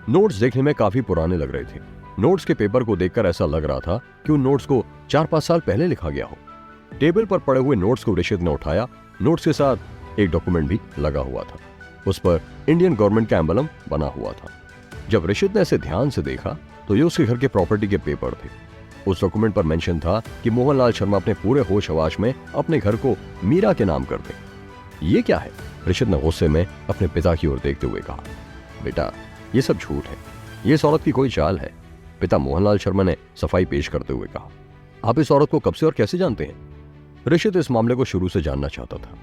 Notes देखने में काफी पुराने लग रहे थे। नोट्स के पेपर को देखकर ऐसा लग रहा था कि उन नोट्स को 4-5 साल पहले लिखा गया हो। टेबल पर पड़े हुए नोट्स को ऋषित ने उठाया। नोट्स के साथ एक डॉक्यूमेंट भी लगा हुआ था। उस पर इंडियन गवर्नमेंट का एम्बलम बना हुआ था। जब ऋषित ने इसे ध्यान से देखा तो ये उसके घर के प्रॉपर्टी के पेपर थे। उस डॉक्यूमेंट पर मेंशन था कि मोहनलाल शर्मा अपने पूरे होश हवाश में अपने घर को मीरा के नाम कर दे। ये क्या है? ऋषित ने गुस्से में अपने पिता की ओर देखते हुए कहा, बेटा ये सब झूठ है, ये इस औरत की कोई चाल है। पिता मोहनलाल शर्मा ने सफाई पेश करते हुए कहा, आप इस औरत को कब से और कैसे जानते हैं? ऋषित इस मामले को शुरू से जानना चाहता था।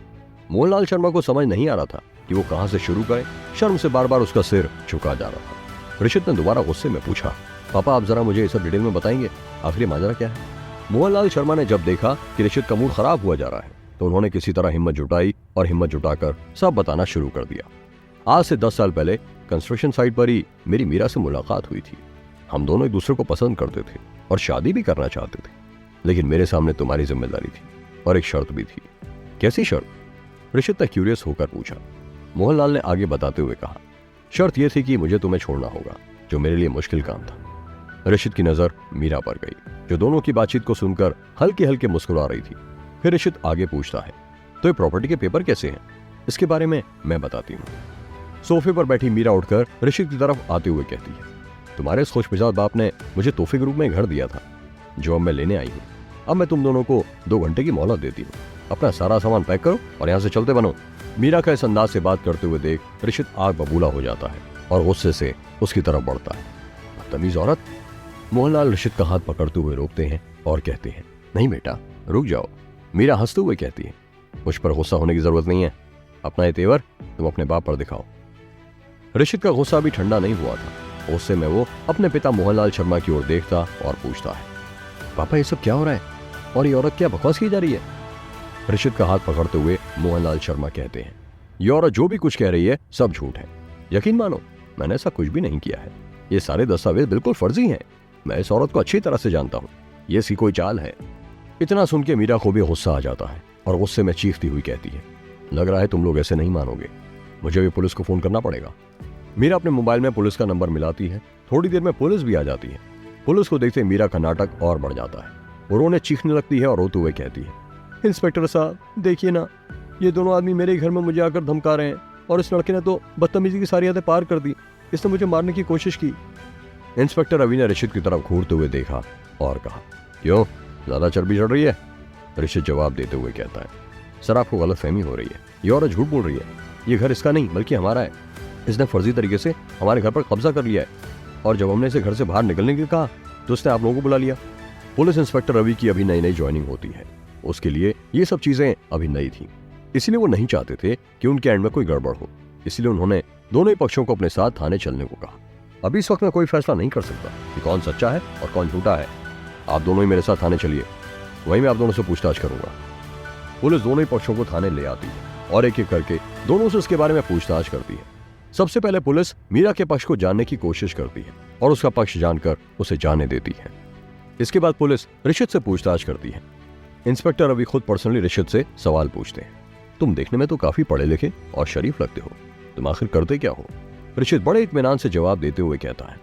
मोहनलाल शर्मा को समझ नहीं आ रहा था कि वो कहां से शुरू करे। शर्म से बार बार उसका सिर झुका जा रहा था। ऋषित ने दोबारा गुस्से में पूछा, पापा आप जरा मुझे ये सब डिटेल में बताएंगे, आखिर माजरा क्या है? मोहनलाल शर्मा ने जब देखा कि ऋषित का मूड खराब हुआ जा रहा है तो उन्होंने किसी तरह हिम्मत जुटाई और हिम्मत जुटाकर सब बताना शुरू कर दिया। आज से 10 साल पहले कंस्ट्रक्शन साइट पर ही मेरी मीरा से मुलाकात हुई थी। हम दोनों एक दूसरे को पसंद करते थे और शादी भी करना चाहते थे, लेकिन मेरे सामने तुम्हारी जिम्मेदारी थी और एक शर्त भी थी। कैसी शर्त? ऋषित ने क्यूरियस होकर पूछा। मोहनलाल ने आगे बताते हुए कहा, शर्त यह थी कि मुझे तुम्हें छोड़ना होगा, जो मेरे लिए मुश्किल काम था। ऋषित की नजर मीरा पर गई, जो दोनों की बातचीत को सुनकर हल्के हल्के मुस्कुरा रही थी। फिर ऋषित आगे पूछता है, तो ये प्रॉपर्टी के पेपर कैसे हैं? इसके बारे में मैं बताती हूँ। सोफे पर बैठी मीरा उठकर ऋषित की तरफ आते हुए कहती है, तुम्हारे इस खुशमिजाज बाप ने मुझे तोहफे के रूप में घर दिया था, जो अब मैं लेने आई हूँ। अब मैं तुम दोनों को 2 घंटे की मोहलत देती हूँ। अपना सारा सामान पैक करो और यहाँ से चलते बनो। मीरा का इस अंदाज से बात करते हुए देख ऋषित आग बबूला हो जाता है और गुस्से से उसकी तरफ बढ़ता है। बदतमीज औरत! मोहनलाल ऋषित का हाथ पकड़ते हुए रोकते हैं और कहते हैं, नहीं बेटा रुक जाओ। मीरा हंसते हुए कहती है, मुझ पर गुस्सा होने की जरूरत नहीं है, अपना ये तेवर तुम अपने बाप पर दिखाओ। ऋषित का गुस्सा भी ठंडा नहीं हुआ था। गुस्से में वो अपने पिता मोहनलाल शर्मा की ओर देखता और पूछता है, पापा ये सब क्या हो रहा है और ये औरत क्या बकवास की जा रही है? ऋषित का हाथ पकड़ते हुए मोहनलाल शर्मा कहते हैं, ये औरत जो भी कुछ कह रही है सब झूठ है। यकीन मानो मैंने ऐसा कुछ भी नहीं किया है। ये सारे दस्तावेज बिल्कुल फर्जी हैं। मैं इस औरत को अच्छी तरह से जानता हूँ, ये इसकी कोई चाल है। इतना सुन के मीरा को भी गुस्सा आ जाता है और गुस्से में चीखती हुई कहती है, लग रहा है तुम लोग ऐसे नहीं मानोगे, मुझे भी पुलिस को फोन करना पड़ेगा। मीरा अपने मोबाइल में पुलिस का नंबर मिलाती है। थोड़ी देर में पुलिस भी आ जाती है। पुलिस को देखते मीरा का नाटक और बढ़ जाता है। उन्होंने चीखने लगती है और रोते हुए कहती है, इंस्पेक्टर साहब देखिए ना, ये दोनों आदमी मेरे घर में मुझे आकर धमका रहे हैं और इस लड़के ने तो बदतमीजी की सारी हदें पार कर दी। इसने मुझे मारने की कोशिश की। इंस्पेक्टर रवि ने ऋषित की तरफ घूरते हुए देखा और कहा, क्यों ज्यादा चर्बी चढ़ रही है? ऋषित जवाब देते हुए कहता है, सर आपको गलतफहमी हो रही है, ये औरत झूठ बोल रही है। ये घर इसका नहीं बल्कि हमारा है। इसने फर्जी तरीके से हमारे घर पर कब्जा कर लिया है और जब हमने इसे घर से बाहर निकलने के लिए कहा तो उसने आप लोगों को बुला लिया। पुलिस इंस्पेक्टर रवि की अभी नई नई ज्वाइनिंग होती है, उसके लिए ये सब चीजें अभी नई थी, इसलिए वो नहीं चाहते थे कि उनके एंड में कोई गड़बड़ हो। इसलिए उन्होंने दोनों ही पक्षों को अपने साथ थाने चलने को कहा। अभी इस वक्त मैं कोई फैसला नहीं कर सकता कि कौन सच्चा है और कौन झूठा है। आप दोनों ही मेरे साथ थाने चलिए, वहीं मैं आप दोनों से पूछताछ करूंगा। पुलिस दोनों ही पक्षों को थाने ले आती है और एक एक करके दोनों से इसके बारे में पूछताछ करती है। सबसे पहले पुलिस मीरा के पक्ष को जानने की कोशिश करती है और उसका पक्ष जानकर उसे जाने देती है। इसके बाद पुलिस ऋषित से पूछताछ करती है। इंस्पेक्टर रवि खुद पर्सनली ऋषित से सवाल पूछते हैं, तुम देखने में तो काफी पढ़े लिखे और शरीफ लगते हो, तुम आखिर करते क्या हो? ऋषित बड़े इत्मीनान से जवाब देते हुए कहता है,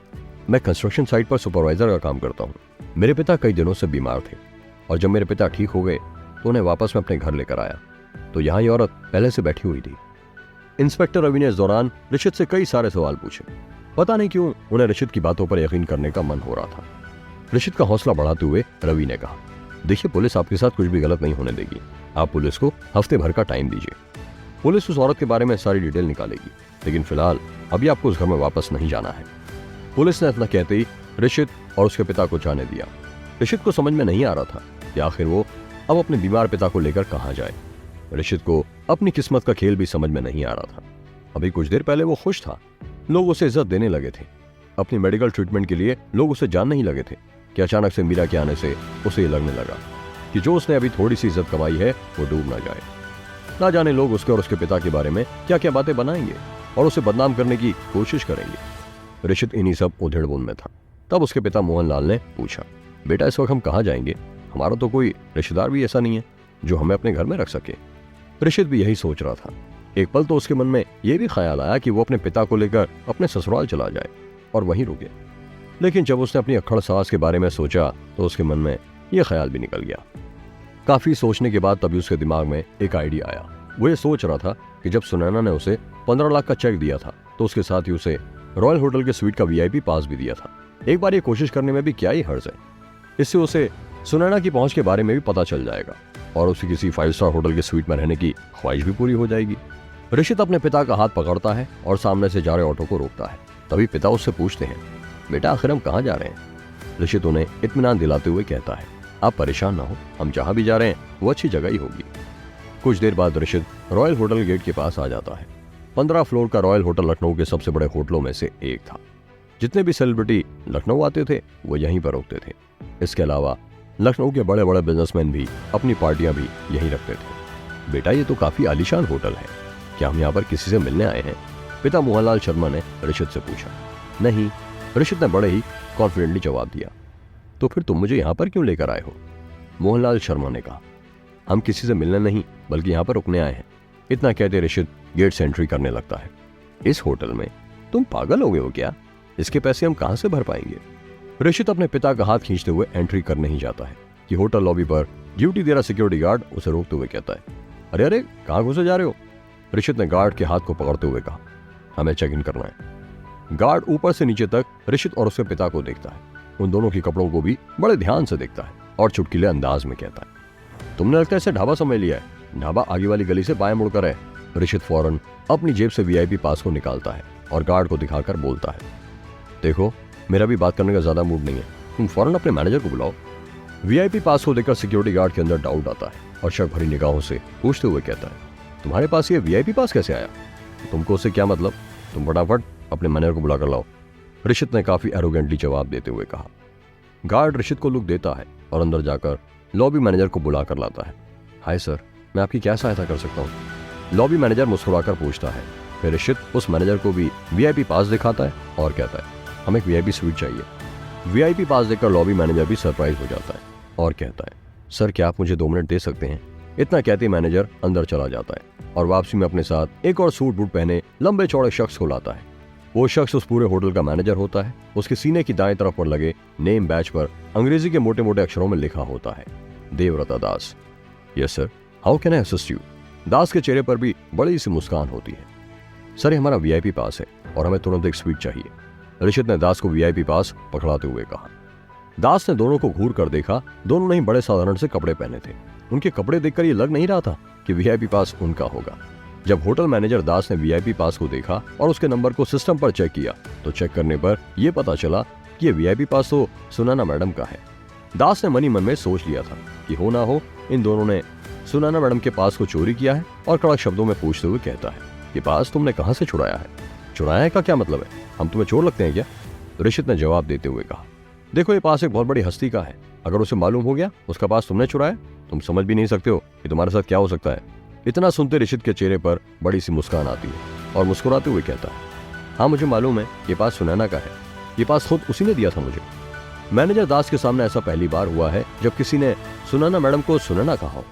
मैं कंस्ट्रक्शन साइट पर सुपरवाइजर का काम करता हूँ। मेरे पिता कई दिनों से बीमार थे और जब मेरे पिता ठीक हो गए तो उन्हें वापस में अपने घर लेकर आया तो यहाँ ये औरत पहले से बैठी हुई थी। इंस्पेक्टर रवि ने इस दौरान ऋषित से कई सारे सवाल पूछे। पता नहीं क्यों उन्हें ऋषित की बातों पर यकीन करने का मन हो रहा था। ऋषित का हौसला बढ़ाते हुए रवि ने कहा, देखिए पुलिस आपके साथ कुछ भी गलत नहीं होने देगी, आप पुलिस को हफ्ते भर का टाइम दीजिए। पुलिस उस औरत के बारे में सारी डिटेल निकालेगी, लेकिन फिलहाल अभी आपको उस घर में वापस नहीं जाना है। पुलिस ने इतना कहते ही ऋषित और उसके पिता को जाने दिया। ऋषित को समझ में नहीं आ रहा था कि आखिर वो अब अपने बीमार पिता को लेकर कहाँ जाए। ऋषित को अपनी किस्मत का खेल भी समझ में नहीं आ रहा था। अभी कुछ देर पहले वो खुश था, लोग उसे इज्जत देने लगे थे। अपनी मेडिकल ट्रीटमेंट के लिए लोग उसे जानने ही लगे थे कि अचानक से मीरा के आने से उसे ये लगने लगा कि जो उसने अभी थोड़ी सी इज्जत कमाई है वो डूब ना जाए। ना जाने लोग उसके और उसके पिता के बारे में क्या क्या बातें बनाएंगे और उसे बदनाम करने की कोशिश करेंगे। ऋषित इन्हीं सब उधेड़-बुन में था। तब उसके पिता मोहनलाल ने पूछा, बेटा इस वक्त हम कहाँ जाएंगे? हमारा तो कोई रिश्तेदार भी ऐसा नहीं है जो हमें अपने घर में रख सके। ऋषित भी यही सोच रहा था। एक पल तो उसके मन में यह भी ख्याल आया कि वो अपने पिता को लेकर अपने ससुराल चला जाए, और वहीं रुके। लेकिन जब उसने अपनी अक्खड़ सास के बारे में सोचा तो उसके मन में यह ख्याल भी निकल गया। काफी सोचने के बाद तभी उसके दिमाग में एक आइडिया आया। वो ये सोच रहा था कि जब सुनैना ने उसे 15 लाख का चेक दिया था तो उसके साथ ही उसे रॉयल होटल के स्वीट का VIP पास भी दिया था। एक बार ये कोशिश करने में भी क्या ही हर्ज है। इससे उसे सुनैना की पहुंच के बारे में भी पता चल जाएगा और उसे किसी 5 स्टार होटल के स्वीट में रहने की ख्वाहिश भी पूरी हो जाएगी। ऋषित अपने पिता का हाथ पकड़ता है और सामने से जा रहे ऑटो को रोकता है। तभी पिता उससे पूछते हैं, बेटा आखिर हम कहाँ जा रहे हैं? ऋषित उन्हें इत्मीनान दिलाते हुए कहता है, आप परेशान ना हो, हम जहां भी जा रहे हैं वो अच्छी जगह ही होगी। कुछ देर बाद ऋषित रॉयल होटल गेट के पास आ जाता है। 15 फ्लोर का रॉयल होटल लखनऊ के सबसे बड़े होटलों में से एक था। जितने भी सेलिब्रिटी लखनऊ आते थे वो यहीं पर रुकते थे। इसके अलावा लखनऊ के बड़े बड़े बिजनेसमैन भी अपनी पार्टियां भी यहीं रखते थे। बेटा ये तो काफी आलीशान होटल है, क्या हम यहाँ पर किसी से मिलने आए हैं? पिता मोहनलाल शर्मा ने ऋषित से पूछा। नहीं, ऋषित ने बड़े ही कॉन्फिडेंटली जवाब दिया। तो फिर तुम मुझे यहाँ पर क्यों लेकर आए हो? मोहनलाल शर्मा ने कहा। हम किसी से मिलने नहीं बल्कि यहाँ पर रुकने आए हैं। इतना कहते ऋषित गेट से एंट्री करने लगता है। इस होटल में? तुम पागल हो गए हो क्या? इसके पैसे हम कहां से भर पाएंगे? ऋषित अपने पिता का हाथ खींचते हुए एंट्री करने ही जाता है कि होटल लॉबी पर ड्यूटी दे रहा सिक्योरिटी गार्ड उसे रोकते हुए कहता है, अरे अरे कहां घुसे जा रहे हो? ऋषित ने गार्ड के हाथ को पकड़ते हुए कहा, हमें चेक इन करना है। गार्ड ऊपर से नीचे तक ऋषित और उसके पिता को देखता है। उन दोनों के कपड़ों को भी बड़े ध्यान से देखता है और चुटकीले अंदाज में कहता है, तुमने लगता है इसे ढाबा समझ लिया है। ढाबा आगे वाली गली से बाएं मुड़कर है। ऋषित फौरन अपनी जेब से VIP पास को निकालता है और गार्ड को दिखाकर बोलता है, देखो मेरा भी बात करने का ज्यादा मूड नहीं है, तुम फौरन अपने मैनेजर को बुलाओ। VIP पास को देखकर सिक्योरिटी गार्ड के अंदर डाउट आता है और शक भरी निगाहों से पूछते हुए कहता है, तुम्हारे पास ये VIP पास कैसे आया? तुमको उससे क्या मतलब? तुम फटाफट अपने मैनेजर को बुला कर लाओ। ऋषित ने काफी एरोगेंटली जवाब देते हुए कहा। गार्ड ऋषित को लुक देता है और अंदर जाकर लॉबी मैनेजर को बुला कर लाता है। हाय सर, मैं आपकी क्या सहायता कर सकता हूँ? लॉबी मैनेजर मुस्कुराकर पूछता है। फिर ऋषित उस मैनेजर को भी VIP पास दिखाता है और कहता है, हमें एक VIP स्वीट चाहिए। VIP पास देखकर लॉबी मैनेजर भी सरप्राइज हो जाता है और कहता है, सर क्या आप मुझे 2 मिनट दे सकते हैं? इतना कहते मैनेजर अंदर चला जाता है और वापसी में अपने साथ एक और सूट बूट पहने लंबे चौड़े शख्स को लाता है। वो शख्स उस पूरे होटल का मैनेजर होता है। उसके सीने की दाएं तरफ पर लगे नेम बैच पर अंग्रेजी के मोटे मोटे अक्षरों में लिखा होता है, Devavrata Das. Yes sir, how can I assist you? Das के चेहरे पर भी बड़ी सी मुस्कान होती है। सर ये हमारा VIP पास है और हमें तुरंत एक स्वीट चाहिए। ऋषित ने दास को VIP पास पकड़ाते हुए कहा। दास ने दोनों को घूर कर देखा। दोनों ने ही बड़े साधारण से कपड़े पहने थे। उनके कपड़े देखकर ये लग नहीं रहा था कि VIP पास उनका होगा। जब होटल मैनेजर दास ने VIP पास को देखा और उसके नंबर को सिस्टम पर चेक किया तो चेक करने पर यह पता चला कि ये VIP पास तो सुनैना मैडम का है। दास ने मनी मन में सोच लिया था कि हो ना हो इन दोनों ने सुनैना मैडम के पास को चोरी किया है और कड़क शब्दों में पूछते हुए कहता है, ये पास तुमने कहां से छुड़ाया है? चुराया है का क्या मतलब है? हम तुम्हें चोर लगते हैं क्या? ऋषित ने जवाब देते हुए कहा, देखो ये पास एक बहुत बड़ी हस्ती का है। अगर उसे मालूम हो गया उसका पास तुमने चुराया, तुम समझ भी नहीं सकते हो कि तुम्हारे साथ क्या हो सकता है। इतना सुनते ऋषित के चेहरे पर बड़ी सी मुस्कान आती है और मुस्कुराते हुए कहता है, हाँ मुझे मालूम है ये पास सुनैना का है। ये पास खुद उसी ने दिया था मुझे। मैनेजर दास के सामने ऐसा पहली बार हुआ है जब किसी ने सुनैना मैडम को सुनैना कहा हो।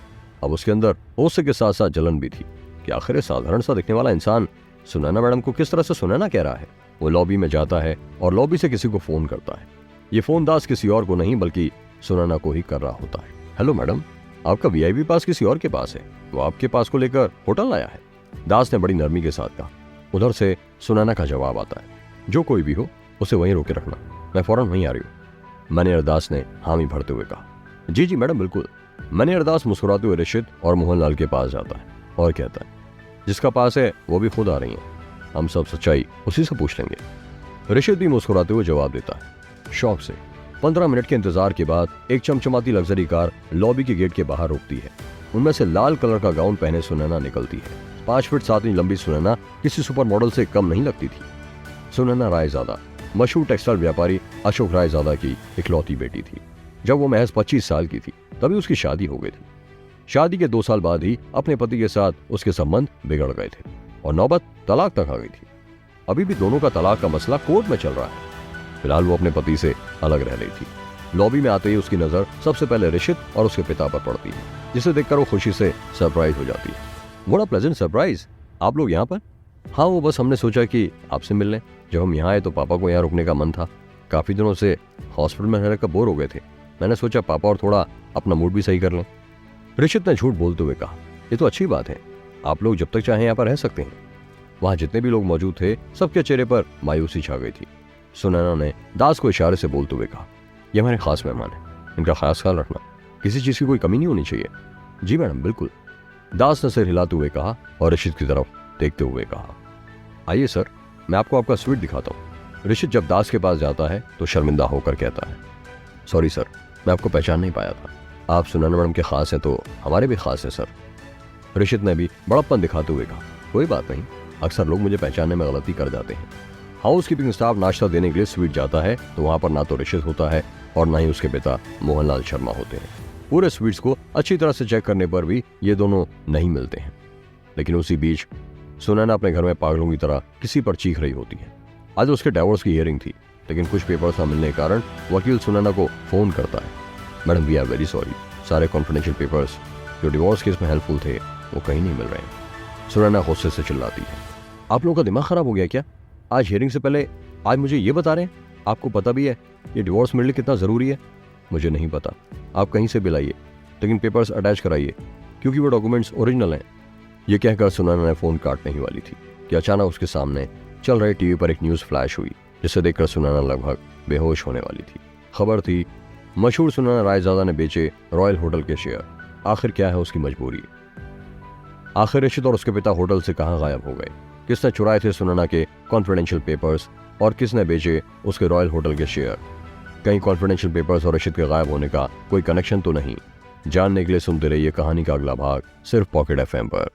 अब उसके अंदर होश के साथ साथ जलन भी थी कि आखिर साधारण सा दिखने वाला इंसान सुनैना मैडम को किस तरह से सुनैना कह रहा है। वो लॉबी में जाता है और लॉबी से किसी को फोन करता है। ये फोन दास किसी और को नहीं बल्कि सुनैना को ही कर रहा होता है। हेलो मैडम, आपका VIP पास किसी और के पास है, वो आपके पास को लेकर होटल आया है। दास ने बड़ी नरमी के साथ कहा। उधर से सुनैना का जवाब आता है, जो कोई भी हो उसे वहीं रोके रखना, मैं फौरन वहीं आ रही हूँ। मैनेजर दास ने हामी भरते हुए कहा, जी जी मैडम बिल्कुल। मैनेजर दास मुस्कुराते हुए ऋषित और मोहनलाल के पास जाता है और कहता है, जिसका पास है वो भी खुद आ रही है, हम सब सच्चाई उसी से पूछ लेंगे। ऋषित भी मुस्कुराते हुए जवाब देता है। शौक से 15 मिनट के इंतजार के बाद एक चमचमाती लग्जरी कार लॉबी के गेट के बाहर रुकती है। उनमें से लाल कलर का गाउन पहने सुनैना निकलती है। 5 फीट 7 इंच लंबी सुनैना किसी सुपर मॉडल से कम नहीं लगती थी। सुनैना रायजादा मशहूर टेक्सटाइल व्यापारी अशोक रायजादा की इकलौती बेटी थी। जब वो महज 25 साल की थी तभी उसकी शादी हो गई थी। शादी के 2 साल बाद ही अपने पति के साथ उसके संबंध बिगड़ गए थे और नौबत तलाक तक आ गई थी। अभी भी दोनों का तलाक का मसला कोर्ट में चल रहा है। फिलहाल वो अपने पति से अलग रह रही थी। लॉबी में आते ही उसकी नजर सबसे पहले ऋषित और उसके पिता पर पड़ती है, जिसे देखकर वो खुशी से सरप्राइज हो जाती है। व्हाट अ प्लेजेंट सरप्राइज, आप लोग यहाँ पर? हाँ, वो बस हमने सोचा कि आपसे मिल लें। जब हम यहाँ आए तो पापा को यहाँ रुकने का मन था। काफ़ी दिनों से हॉस्पिटल में रहकर बोर हो गए थे। मैंने सोचा पापा और थोड़ा अपना मूड भी सही कर लें। ऋषित ने झूठ बोलते हुए कहा, ये तो अच्छी बात है, आप लोग जब तक चाहें यहाँ पर रह सकते हैं। वहाँ जितने भी लोग मौजूद थे सबके चेहरे पर मायूसी छा गई थी। सुनैना ने दास को इशारे से बोलते हुए कहा, ये हमारे खास मेहमान हैं, इनका खास ख्याल रखना, किसी चीज़ की कोई कमी नहीं होनी चाहिए। जी मैडम, बिल्कुल, दास ने सिर हिलाते हुए कहा और ऋषित की तरफ देखते हुए कहा, आइए सर, मैं आपको आपका स्वीट दिखाता हूँ। ऋषित जब दास के पास जाता है तो शर्मिंदा होकर कहता है, सॉरी सर, मैं आपको पहचान नहीं पाया था। आप सुनैना मैडम के खास हैं तो हमारे भी खास हैं सर। ऋषित ने भी बड़प्पन दिखाते हुए कहा, कोई बात नहीं, अक्सर लोग मुझे पहचानने में गलती कर जाते हैं। हाउस कीपिंग स्टाफ नाश्ता देने के लिए स्वीट जाता है तो वहाँ पर ना तो ऋषित होता है और ना ही उसके पिता मोहनलाल शर्मा होते हैं। पूरे स्वीट्स को अच्छी तरह से चेक करने पर भी ये दोनों नहीं मिलते हैं। लेकिन उसी बीच सुनैना अपने घर में पागलों की तरह किसी पर चीख रही होती है। आज उसके डिवोर्स की हियरिंग थी, लेकिन कुछ पेपर्स न मिलने के कारण वकील सुनैना को फोन करता है, madam we are very sorry, सारे कॉन्फिडेंशियल पेपर्स जो डिवोर्स केस में हेल्पफुल थे वो कहीं नहीं मिल रहे हैं। सुनैना गुस्से से चिल्लाती है, आप लोगों का दिमाग खराब हो गया क्या? आज हियरिंग से पहले आज मुझे ये बता रहे हैं? आपको पता भी है ये डिवोर्स मिलने कितना ज़रूरी है? मुझे नहीं पता, आप कहीं से भी लाइए, लेकिन पेपर्स अटैच कराइए क्योंकि वो डॉक्यूमेंट्स ओरिजिनल हैं। ये कहकर सुनैना ने फ़ोन काटने ही वाली थी कि अचानक उसके सामने चल रहे टीवी पर एक न्यूज़ फ्लैश हुई, जिसे देखकर सुनैना लगभग बेहोश होने वाली थी। खबर थी, मशहूर सुनैना रायजादा ने बेचे रॉयल होटल के शेयर। आखिर क्या है उसकी मजबूरी? आखिर ऋषित और उसके पिता होटल से कहाँ गायब हो गए? किसने चुराए थे सुनैना के कॉन्फिडेंशियल पेपर्स और किसने बेचे उसके रॉयल होटल के शेयर? कहीं कॉन्फिडेंशियल पेपर्स और ऋषित के गायब होने का कोई कनेक्शन तो नहीं? जानने के लिए सुनते रहिए कहानी का अगला भाग सिर्फ पॉकेट FM पर।